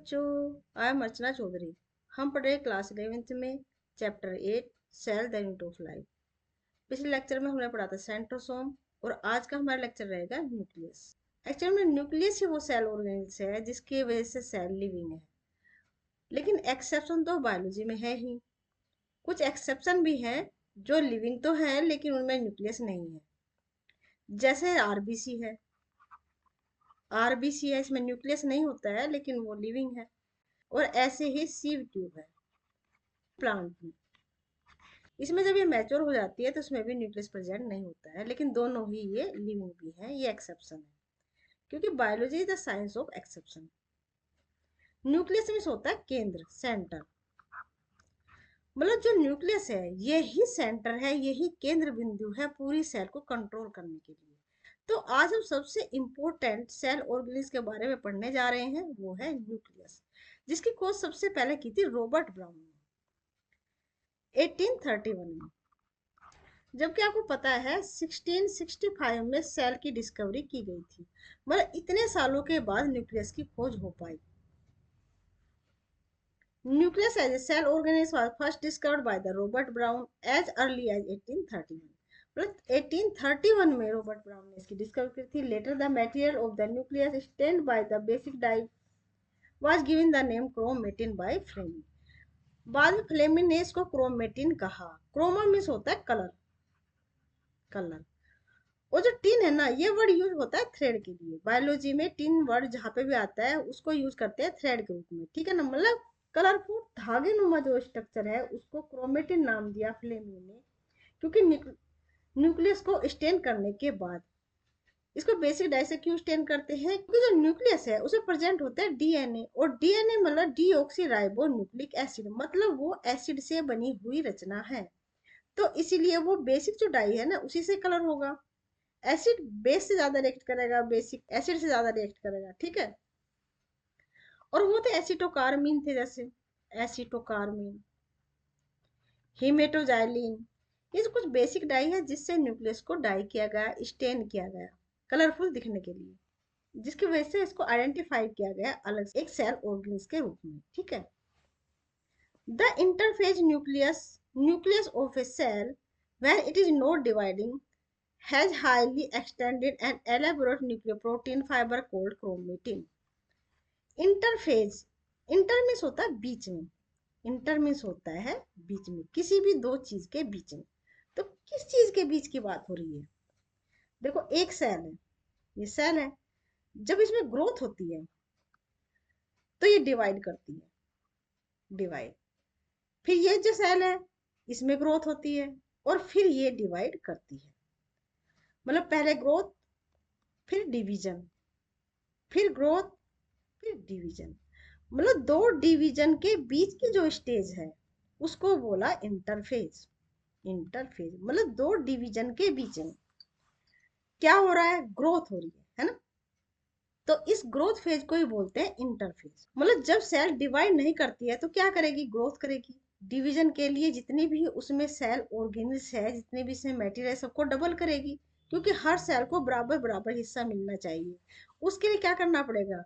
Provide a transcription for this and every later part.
बच्चों, I am अर्चना चौधरी। हम पढ़ रहे क्लास 11th में chapter 8 cell the unit of life. पिछले लेक्चर में हमने पढ़ा था सेंट्रोसोम और आज का हमारा लेक्चर रहेगा न्यूक्लियस। एक्चुअली में न्यूक्लियस ही वो सेल ऑर्गेनेल्स है जिसकी वजह से सेल लिविंग है, लेकिन एक्सेप्शन तो बायोलॉजी में है ही। कुछ एक्सेप्शन भी है जो लिविंग तो है लेकिन उनमें न्यूक्लियस नहीं है, जैसे आरबीसी है। आरबीसी है, इसमें न्यूक्लियस नहीं होता है लेकिन वो लिविंग है। और ऐसे ही सीव ट्यूब है प्लांट में। इसमें जब ये मैच्योर हो जाती है तो उसमें भी न्यूक्लियस प्रेजेंट नहीं होता है, लेकिन दोनों ही ये लिविंग भी है। ये एक्सेप्शन है क्योंकि biology is the science of exception. Nucleus में होता है केंद्र, सेंटर। मतलब जो न्यूक्लियस है यही सेंटर है, यही केंद्र बिंदु है पूरी सेल को कंट्रोल करने के लिए। तो आज हम सबसे इंपॉर्टेंट सेल ऑर्गेनिल्स के बारे में पढ़ने जा रहे हैं, वो है न्यूक्लियस, जिसकी खोज सबसे पहले की थी रॉबर्ट ब्राउन ने 1831 में। जबकि आपको पता है 1665 में सेल की डिस्कवरी की गई थी। मतलब इतने सालों के बाद न्यूक्लियस की खोज हो पाई। Nucleus as a cell organism was first discovered by the Robert Brown as early as 1831। मतलब 1831 में रॉबर्ट ब्राउन ने इसकी डिस्कवरी की थी। Later the material of the nucleus stained by the basic dye was given the name chromatin by Flemming. बाद में Fleming ने इसको क्रोमेटिन कहा। क्रोमा मींस होता है कलर, कलर। और जो टिन है ना, ये वर्ड यूज होता है थ्रेड के लिए। बायोलॉजी में टिन वर्ड जहाँ पे भी आता है उसको यूज करते हैं थ्रेड के रूप में, ठीक है ना। मतलब कलरफुल धागे नुमा जो स्ट्रक्चर है उसको क्रोमेटिन नाम दिया फ्लेमिंग ने, क्योंकि न्यूक्लियस को स्टेन करने के बाद इसको बेसिक डाई से क्यों स्टेन करते हैं, क्योंकि जो न्यूक्लियस है उसमें प्रेजेंट होता है डीएनए, और डीएनए मतलब डीऑक्सी न्यूक्लिक एसिड, मतलब वो एसिड से बनी हुई रचना है। तो इसीलिए वो बेसिक जो डाई है ना उसी से कलर होगा। एसिड बेस से ज्यादा रिएक्ट करेगा, बेसिक एसिड से ज्यादा रिएक्ट करेगा, ठीक है। और वो थे एसिटोकार्मीन थे, जैसे एसिटोकार्मीन, हिमेटोजाइलिन। ये जो कुछ बेसिक डाई है जिससे न्यूक्लियस को डाई किया गया, स्टेन किया गया कलरफुल दिखने के लिए, जिसकी वजह से इसको आइडेंटिफाई किया गया अलग से एक सेल ऑर्गेन्स के रूप में, ठीक है। The interphase nucleus, nucleus of a cell when it is not dividing has highly extended and elaborate nucleoprotein fiber called chromatin. Interphase, inter means होता है बीच में, इंटर मीन्स होता है बीच में, किसी भी दो चीज के बीच में। तो किस चीज के बीच की बात हो रही है? देखो एक सेल है, ये सेल है, जब इसमें ग्रोथ होती है तो ये डिवाइड करती है, डिवाइड। फिर ये जो सेल है इसमें ग्रोथ होती है और फिर ये डिवाइड करती है। मतलब पहले ग्रोथ, फिर डिवीजन, फिर ग्रोथ, फिर डिवीजन। मतलब दो डिवीजन के बीच की जो स्टेज है उसको बोला इंटरफेज। इंटरफेज मतलब दो डिवीजन के बीच में क्या हो रहा है, ग्रोथ हो रही है ना। तो इस ग्रोथ फेज को ही बोलते हैं इंटरफेज। मतलब जब सेल डिवाइड नहीं करती है तो क्या करेगी, ग्रोथ करेगी। डिवीजन के लिए जितनी भी उसमें सेल ऑर्गेनिल्स है, जितने भी इसमें मटेरियल है, सबको डबल करेगी, क्योंकि हर सेल को बराबर बराबर हिस्सा मिलना चाहिए। उसके लिए क्या करना पड़ेगा,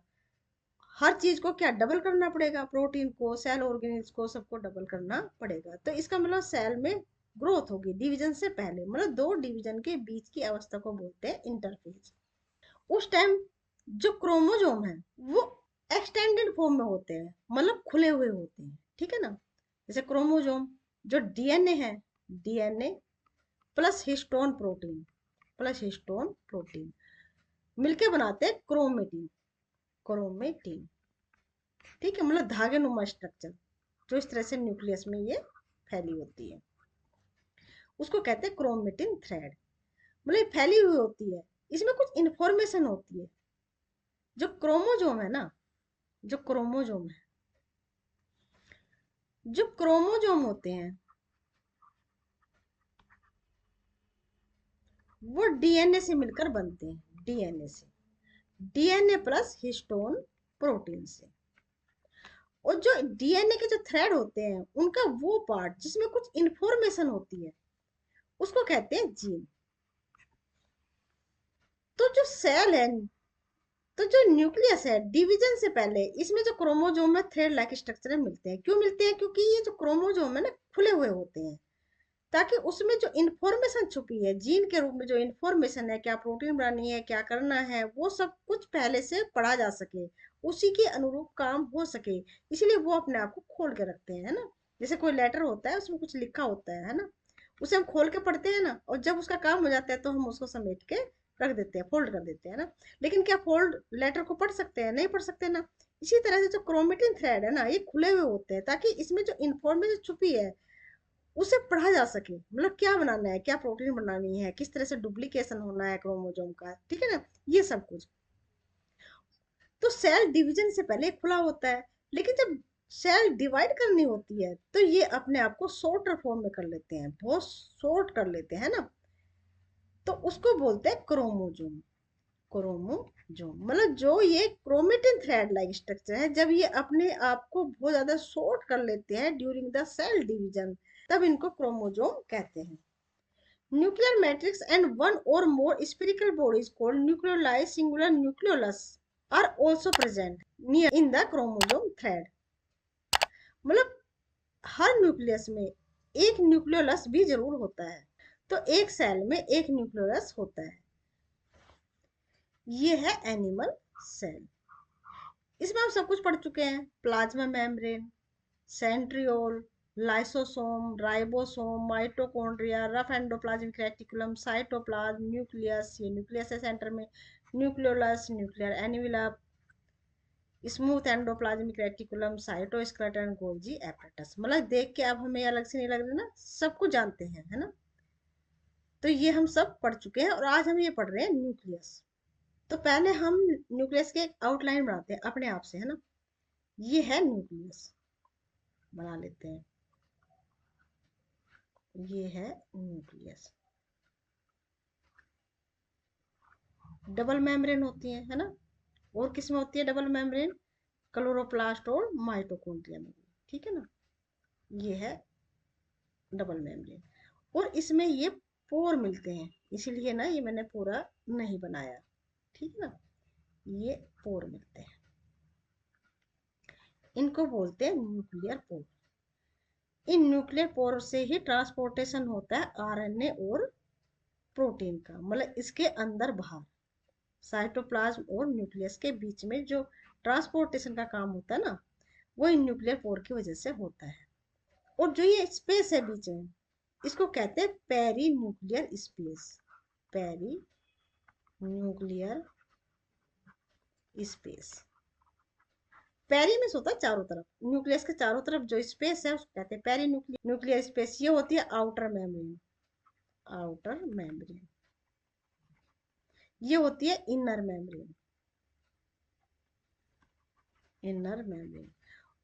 हर चीज को क्या डबल करना पड़ेगा, प्रोटीन को, सेल ऑर्गेनिल्स को, सबको डबल करना पड़ेगा। तो इसका मतलब सेल में ग्रोथ होगी डिवीजन से पहले। मतलब दो डिवीजन के बीच की अवस्था को बोलते हैं इंटरफेज। उस टाइम जो क्रोमोजोम है वो एक्सटेंडेड फॉर्म में होते हैं, मतलब खुले हुए होते हैं, ठीक है ना। जैसे क्रोमोजोम, जो डीएनए है, DNA plus histone protein, plus histone protein मिलके बनाते हैं क्रोमेटिन, क्रोमेटिन, ठीक है। मतलब धागे नुमा स्ट्रक्चर जो इस तरह से न्यूक्लियस में ये फैली होती है उसको कहते हैं क्रोमेटिन थ्रेड। मतलब फैली हुई होती है, इसमें कुछ इंफॉर्मेशन होती है। जो क्रोमोजोम है ना, जो क्रोमोजोम है, जो क्रोमोजोम होते हैं वो डीएनए से मिलकर बनते हैं, डीएनए से, डीएनए प्लस हिस्टोन प्रोटीन से। और जो डीएनए के जो थ्रेड होते हैं उनका वो पार्ट जिसमें कुछ इंफॉर्मेशन होती है उसको कहते हैं जीन। तो जो सेल है, तो जो न्यूक्लियस है, डिवीजन से पहले इसमें जो क्रोमोजोम में थ्रेड लाइक स्ट्रक्चर मिलते हैं। क्यों मिलते हैं? क्योंकि ये जो क्रोमोजोम है ना, खुले हुए होते हैं, ताकि उसमें जो इंफॉर्मेशन छुपी है जीन के रूप में, जो इंफॉर्मेशन है, क्या प्रोटीन बनानी है, क्या करना है, वो सब कुछ पहले से पढ़ा जा सके, उसी के अनुरूप काम हो सके, इसलिए वो अपने आप को खोल के रखते हैं, है ना। जैसे कोई लेटर होता है, उसमें कुछ लिखा होता है ना, उसे हम खोल के पढ़ते हैं ना, और जब उसका काम हो जाता है तो हम उसको समेट के रख देते हैं, फोल्ड कर देते हैं ना। लेकिन क्या फोल्ड लेटर को पढ़ सकते हैं? नहीं पढ़ सकते ना। इसी तरह से जो क्रोमेटिन थ्रेड है ना, ये खुले हुए होते हैं, ताकि इसमें जो इंफॉर्मेशन छुपी है उसे पढ़ा जा सके, मतलब क्या बनाना है, क्या प्रोटीन बनानी है, किस तरह से डुप्लीकेशन होना है क्रोमोसोम का, ठीक है ना, ये सब कुछ। तो सेल डिवीजन से पहले खुला होता है, लेकिन जब सेल डिवाइड करनी होती है तो ये अपने आप को शॉर्टर फॉर्म में कर लेते हैं, बहुत शॉर्ट कर लेते हैं ना, तो उसको बोलते हैं क्रोमोजोम। क्रोमोजोम मतलब जो ये क्रोमेटिन थ्रेड लाइक स्ट्रक्चर है, जब ये अपने आप को बहुत ज्यादा शॉर्ट कर लेते हैं ड्यूरिंग द सेल डिवीजन, तब इनको क्रोमोजोम कहते हैं। Nuclear matrix and one or more spherical bodies called nucleoli singular nucleolus are also present near in the chromosome thread। मतलब हर न्यूक्लियस में एक न्यूक्लियोलस भी जरूर होता है। तो एक सेल में एक न्यूक्लियोलस होता है। ये है एनिमल सेल। इसमें हम सब कुछ पढ़ चुके हैं, plasma membrane, centriole, lysosome, ribosome, mitochondria, rough endoplasmic reticulum, cytoplasm, nucleus, ये न्यूक्लियस है सेंटर में, nucleolus, nuclear envelope, smooth endoplasmic reticulum, cytoskeleton, Golgi apparatus. मतलब देख के अब हमें अलग से नहीं लग रहा ना, सब कुछ जानते हैं, है ना। तो ये हम सब पढ़ चुके हैं, और आज हम ये पढ़ रहे हैं न्यूक्लियस। तो पहले हम न्यूक्लियस के एक आउटलाइन बनाते हैं अपने आप से, है ना। ये है न्यूक्लियस, बना लेते हैं। ये है न्यूक्लियस, डबल मेम्ब्रेन होती है ना। और किस में होती है डबल मेम्ब्रेन? क्लोरोप्लास्ट और माइटोकॉन्ड्रिया में, ठीक है ना। ये है डबल मेम्ब्रेन, और इसमें ये पोर मिलते हैं, इसीलिए ना ये मैंने पूरा नहीं बनाया, ठीक है ना। ये पोर मिलते हैं, इनको बोलते हैं nuclear pore. In nuclear pore से ही ट्रांसपोर्टेशन होता है आरएनए और प्रोटीन का, मतलब इसके अंदर बाहर साइटोप्लाज्म और न्यूक्लियस के बीच में जो ट्रांसपोर्टेशन का काम होता है ना, वो इन न्यूक्लियर पोर की वजह से होता है। और जो ये स्पेस है बीच में, इसको कहते हैं perinuclear space. Perinuclear space, peri में होता है चारों तरफ, न्यूक्लियस के चारों तरफ जो स्पेस है उसको कहते हैं पेरी न्यूक्लियर स्पेस। ये होती है आउटर मेम्ब्रेन, आउटर मेम्ब्रेन। ये होती है इनर मेम्ब्रेन, इनर मेम्ब्रेन।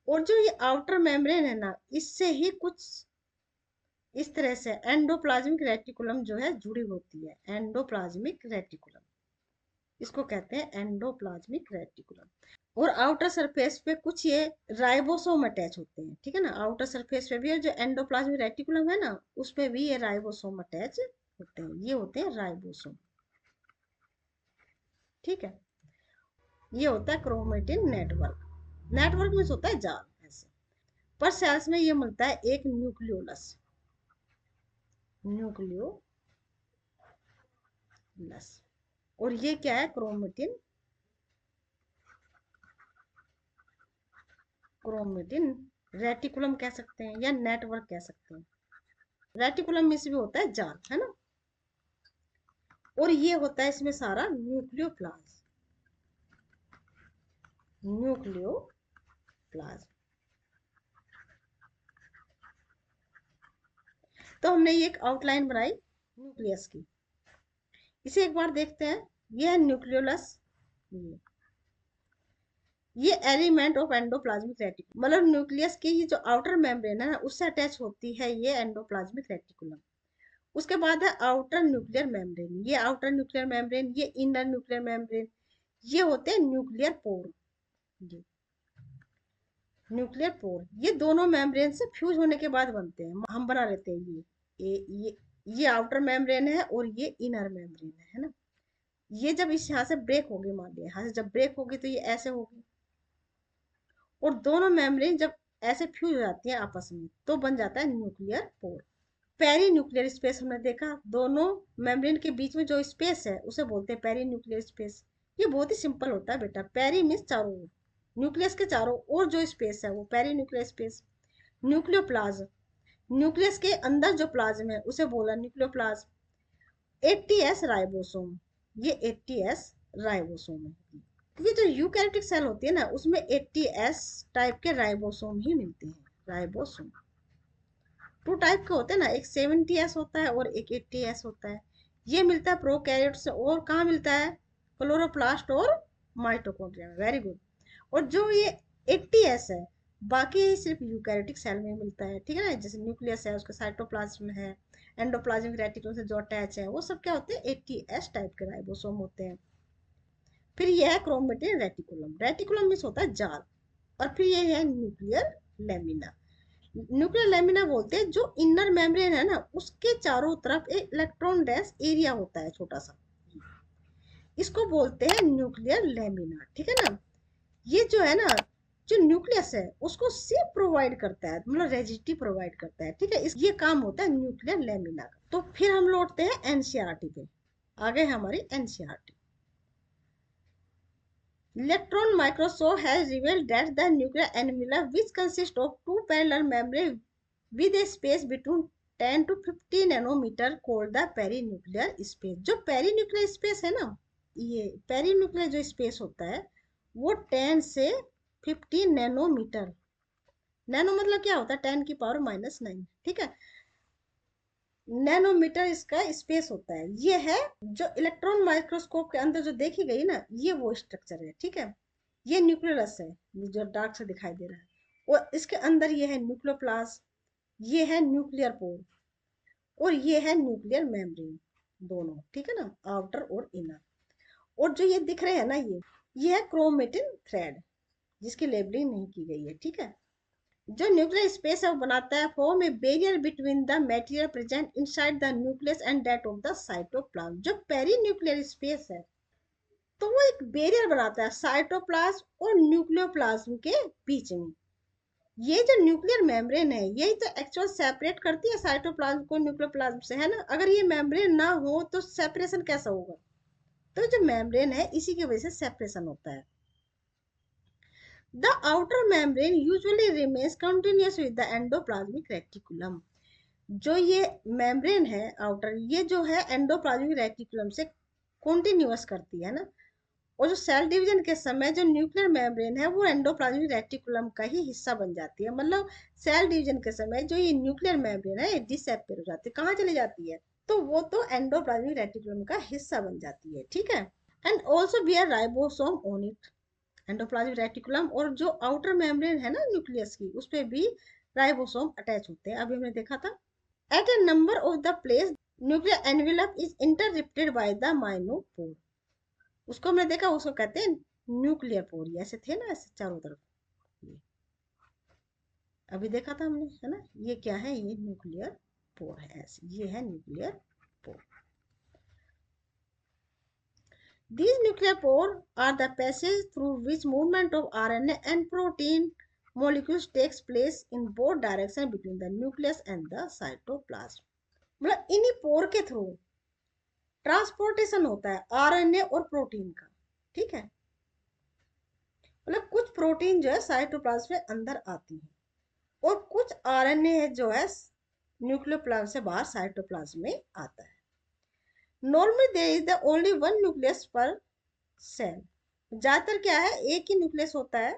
और जो ये आउटर मेम्ब्रेन है ना, इससे ही कुछ इस तरह से एंडोप्लाज्मिक रेटिकुलम जो है जुड़ी होती है, एंडोप्लाज्मिक रेटिकुलम, इसको कहते हैं एंडोप्लाज्मिक रेटिकुलम। और आउटर सरफेस पे कुछ ये राइबोसोम अटैच होते हैं, ठीक है ना। आउटर सरफेस पे भी है, जो एंडोप्लाज्मिक रेटिकुलम है ना, उस पे भी ये राइबोसोम अटैच होते हैं, ये होते हैं राइबोसोम, ठीक है। ये होता है क्रोमेटिन नेटवर्क। नेटवर्क में होता है जाल ऐसे। पर सेल्स में ये मिलता है एक न्यूक्लियोलस, न्यूक्लियोलस। और ये क्या है? क्रोमेटिन, क्रोमेटिन रेटिकुलम कह सकते हैं या नेटवर्क कह सकते हैं। रेटिकुलम में से भी होता है जाल, है ना। और ये होता है इसमें सारा न्यूक्लियोप्लाज्म, न्यूक्लियोप्लाज्म। तो हमने ये एक आउटलाइन बनाई न्यूक्लियस की, इसे एक बार देखते हैं। ये है न्यूक्लियोलस, ये एलिमेंट ऑफ एंडोप्लाज्मिक रेटिकुलम, मतलब न्यूक्लियस की ये जो आउटर मेम्ब्रेन है ना, उससे अटैच होती है ये एंडोप्लाज्मिक रेटिकुलम। उसके बाद है आउटर न्यूक्लियर मेम्ब्रेन, ये आउटर न्यूक्लियर मेम्ब्रेन, ये इनर न्यूक्लियर मेम्ब्रेन। ये होते हैं न्यूक्लियर पोर, जी न्यूक्लियर पोर। ये दोनों मेम्ब्रेन से फ्यूज होने के बाद बनते हैं, हम बना लेते हैं ये ये आउटर मेम्ब्रेन है और ये इनर मेम्ब्रेन है ना। ये जब इस यहाँ से ब्रेक होगी, मान लिया यहाँ से जब ब्रेक होगी तो ये ऐसे होगी, और दोनों मेम्ब्रेन जब ऐसे फ्यूज हो जाती है आपस में तो बन जाता है nuclear pore. Perinuclear space हमने देखा, दोनों मेम्ब्रेन के बीच में जो स्पेस है उसे बोलते हैं पेरी न्यूक्लियर स्पेस। ये बहुत ही सिंपल होता है बेटा, पेरी मीन्स चारों ओर, न्यूक्लियस के चारों ओर जो स्पेस है वो perinuclear space. Nucleoplasm, nucleus के अंदर जो प्लाज्म है उसे बोला न्यूक्लियोप्लाज्म। 80s राइबोसोम, ये 80s राइबोसोम है। ये जो यूकैरियोटिक सेल होती है ना उसमें 80s टाइप के राइबोसोम ही मिलते हैं, राइबोसोम। टू टाइप के होते हैं ना, एक 70s होता है और एक 80s होता है। ये मिलता है प्रोकैरियोट से, और कहाँ मिलता है, क्लोरोप्लास्ट और माइटोकॉन्ड्रिया में। Very good. और जो ये 80s है बाकी सिर्फ यूकैरियोटिक सेल में मिलता है, ठीक है ना। जैसे न्यूक्लियस है उसका साइटोप्लाज्म है, एंडोप्लाज्मिक रेटिकुलम से जो अटैच है वो सब क्या होते हैं, 80s टाइप के राइबोसोम होते हैं। फिर यह है क्रोमेटिन रेटिकुलम, रेटिकुलम मीन्स होता है जाल। और फिर ये है न्यूक्लियर लेमिना। न्यूक्लियर लेमिना बोलते हैं जो इनर मेम्ब्रेन है ना उसके चारों तरफ एक इलेक्ट्रॉन डेंस एरिया होता है छोटा सा, इसको बोलते हैं न्यूक्लियर लेमिना, ठीक है ना। ये जो है ना, जो न्यूक्लियस है उसको सिर्फ प्रोवाइड करता है, मतलब रेजिडिटी प्रोवाइड करता है, ठीक है। इस ये काम होता है न्यूक्लियर लेमिना का। तो फिर हम लौटते हैं एनसीईआरटी पे, आगे हमारी NCERT. Electron microscope has revealed that the nuclear envelope, which consists of two parallel membranes with a space between 10 to 50 nanometer, called the perinuclear space। जो perinuclear space है ना, ये perinuclear जो space होता है वो 10 से 50 नैनोमीटर, नैनो मतलब क्या होता है, 10⁻⁹, ठीक है। नैनोमीटर इसका स्पेस होता है। ये है जो इलेक्ट्रॉन माइक्रोस्कोप के अंदर जो देखी गई ना, ये वो स्ट्रक्चर है, ठीक है। ये न्यूक्लियस है, ये जो डार्क से दिखाई दे रहा है, और इसके अंदर ये है न्यूक्लियोप्लाज्म, ये है न्यूक्लियर पोर, और ये है न्यूक्लियर मेम्ब्रेन, दोनों, ठीक है ना, आउटर और इनर। और जो ये दिख रहे हैं ना, ये है क्रोमेटिन थ्रेड जिसकी लेबलिंग नहीं की गई है, ठीक है। जो न्यूक्लियर स्पेस है वो बनाता है form A barrier between the material present inside the nucleus and that of the cytoplasm. जो पेरी न्यूक्लियर स्पेस है तो वो एक बैरियर बनाता है साइटोप्लाज्म और न्यूक्लियोप्लाज्म के बीच में। ये जो न्यूक्लियर मेम्ब्रेन है यही तो एक्चुअल सेपरेट करती है साइटोप्लाज्म को न्यूक्लियोप्लाज्म से, है ना। अगर ये मेम्ब्रेन ना हो तो सेपरेशन कैसा होगा, तो जो मेम्ब्रेन है इसी की वजह से सेपरेशन होता है। The outer membrane usually remains continuous with the endoplasmic reticulum। जो ये मेम्ब्रेन है आउटर, ये जो है एंडोप्लाज्मिक रेटिकुलम से कॉन्टिन्यूअस करती है ना। और जो सेल डिवीजन के समय जो न्यूक्लियर मेम्ब्रेन है वो एंडोप्लाज्मिक रेटिकुलम का ही हिस्सा बन जाती है। मतलब सेल डिवीजन के समय जो ये न्यूक्लियर मेम्ब्रेन है डिसअपीयर हो जाती है, कहाँ चली जाती है, तो वो तो एंडोप्लाज्मिक रेटिकुलम का हिस्सा बन जाती है, ठीक है। And also bear ribosome on it, endoplasmic reticulum और जो आउटर मेम्ब्रेन है ना न्यूक्लियस की उस पे भी राइबोसोम अटैच होते हैं, अभी हमने देखा था। At a number of the place nuclear envelope is interrupted by the minute pore, उसको हमने देखा, उसको कहते हैं न्यूक्लियर पोर। ये ऐसे थे ना, ऐसे चारों तरफ, ये अभी देखा था हमने, है ना। ये क्या है, ये न्यूक्लियर पोर है, ऐसे ये है nuclear pour. These nuclear pores are the passage through which movement of RNA and protein molecules takes place in both directions between the nucleus and the cytoplasm। मतलब इन्हीं पोर के थ्रू ट्रांसपोर्टेशन होता है RNA और प्रोटीन का, ठीक है। मतलब कुछ प्रोटीन जो है साइटोप्लाज्म में अंदर आती है और कुछ आरएनए जो है न्यूक्लियोप्लाज्म से बाहर साइटोप्लाज्म में आता है। Normally there is the only one nucleus per cell, ज्यादातर क्या है, एक ही न्यूक्लियस होता है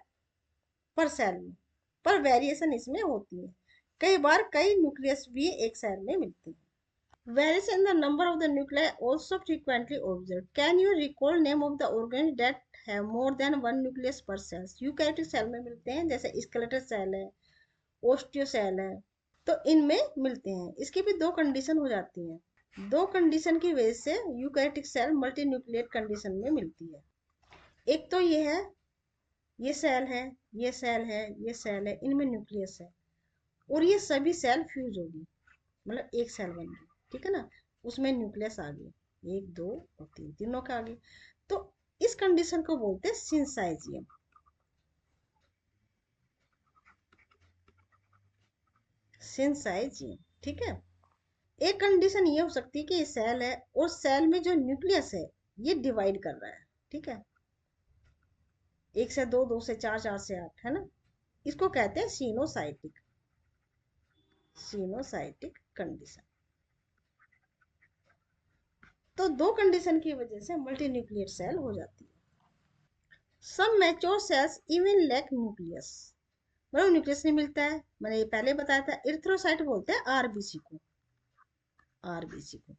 पर सेल में, पर वेरिएशन इसमें होती है, कई बार कई न्यूक्लियस भी एक सेल में मिलते हैं। Variation in the number of the nuclei also frequently observed। Can you recall name of the organs that have more than one nucleus per cells? Eukaryotic cell में मिलते हैं, जैसे स्केलेटल सेल है, ओस्टियो सेल है, तो इनमें मिलते हैं। इसकी भी दो कंडीशन हो जाती हैं, दो कंडीशन की वजह से eukaryotic cell multinucleate condition में मिलती है। एक तो ये है, ये सेल है, ये सेल है, ये सेल है, इनमें न्यूक्लियस है और ये सभी सेल फ्यूज होगी, मतलब एक सेल बन गई, ठीक है ना, उसमें न्यूक्लियस आ गई। एक, दो और तीन, तीनों के आगे। तो इस कंडीशन को बोलते हैं सिंसाइजियम। सिंसाइजियम, ठीक है। एक कंडीशन ये हो सकती है कि ये सेल है और सेल में जो न्यूक्लियस है ये डिवाइड कर रहा है, ठीक है। एक से दो, दो से चार, चार से आठ, है ना। इसको कहते हैं सीनोसाइटिक, सीनोसाइटिक कंडीशन। तो दो कंडीशन की वजह से मल्टी न्यूक्लियर सेल हो जाती है। Some mature cells even lack nucleus, मतलब न्यूक्लियस नहीं मिलता है। मैंने ये पहले बताया था, इरिथ्रोसाइट बोलते हैं आरबीसी को, आरबीसी को।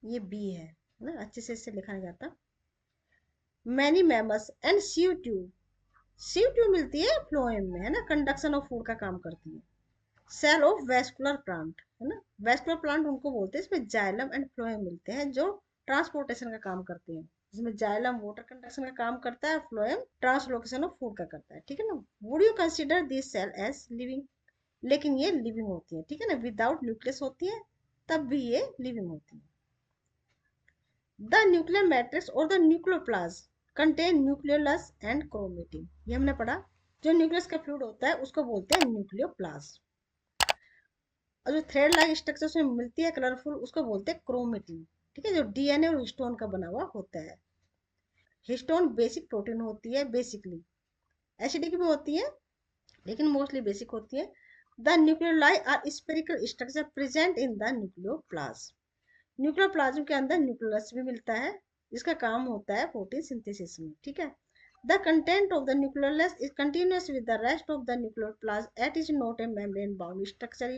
ये बी है ना, अच्छे से इससे लिखा नहीं जाता। Many mammals and sieve tube, sieve tube मिलती है फ्लोएम में, है ना, कंडक्शन ऑफ फूड का काम करती है। सेल ऑफ वेस्कुलर प्लांट, है ना, वेस्कुलर प्लांट उनको बोलते हैं, इसमें जाइलम एंड फ्लोएम मिलते हैं जो ट्रांसपोर्टेशन का काम करते हैं। जिसमें जाइलम वाटर कंडक्शन का काम करता है, फ्लोएम ट्रांसलोकेशन ऑफ फूड का करता है, ठीक है ना। Would you consider this cell as living, लेकिन ये लिविंग होती है, ठीक है ना, विदाउट न्यूक्लियस होती है, तब भी ये लिविंग होती है। द न्यूक्लियर मैट्रिक्स और the nucleoplasm contain nucleolus and chromatin, ये हमने पढ़ा। जो न्यूक्लियस का फ्लूइड होता है उसको बोलते हैं न्यूक्लियोप्लाज्म, और जो थ्रेड लाइक स्ट्रक्चर उसमें मिलती है कलरफुल, उसको बोलते हैं क्रोमेटिन, ठीक है, जो डीएनए और हिस्टोन का बना हुआ होता है। हिस्टोन बेसिक प्रोटीन होती है, बेसिकली एसिडिक भी होती है लेकिन मोस्टली बेसिक होती है। The nucleoli are spherical structure present in the nucleoplasm, nucleoplasm के अंदर न्यूक्लियस भी मिलता है जिसका काम होता है प्रोटीन सिंथेसिस में, ठीक है। The content of the nucleolus is continuous with the rest of the nucleoplasm it is not a membrane bound structure,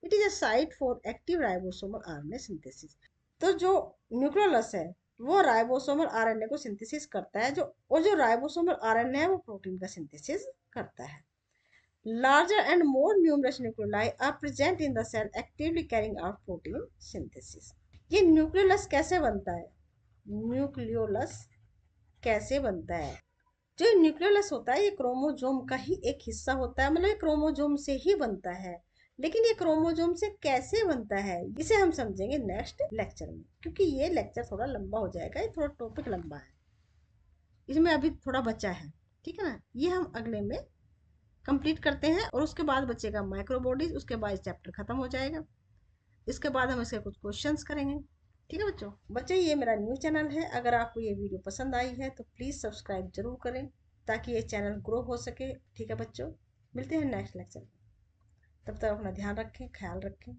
it is a site for active ribosomal RNA synthesis. तो जो nucleolus है वो ribosomal RNA को synthesis करता है, जो और जो राइबोसोमल आरएनए है वो प्रोटीन का सिंथेसिस करता है। Larger and more numerous nuclei are present in the cell actively carrying out protein synthesis. ये न्यूक्लियोलस कैसे बनता है, न्यूक्लियोलस कैसे बनता है। जो न्यूक्लियोलस होता है ये क्रोमोजोम का ही एक हिस्सा होता है, मतलब ये क्रोमोजोम से ही बनता है। लेकिन ये क्रोमोजोम से कैसे बनता है इसे हम समझेंगे नेक्स्ट लेक्चर में, क्योंकि ये लेक्चर थोड़ा लंबा हो जाएगा, ये थोड़ा टॉपिक लंबा है, इसमें अभी थोड़ा बचा है, ठीक है ना। ये हम अगले में कंप्लीट करते हैं और उसके बाद बचेगा माइक्रो बॉडीज, उसके बाद चैप्टर खत्म हो जाएगा। इसके बाद हम इसके कुछ क्वेश्चंस करेंगे, ठीक है बच्चों। बच्चे ये मेरा न्यू चैनल है, अगर आपको ये वीडियो पसंद आई है तो प्लीज़ सब्सक्राइब जरूर करें ताकि ये चैनल ग्रो हो सके, ठीक है बच्चों। मिलते हैं नेक्स्ट लेक्चर में, तब तक अपना ध्यान रखें, ख्याल रखें।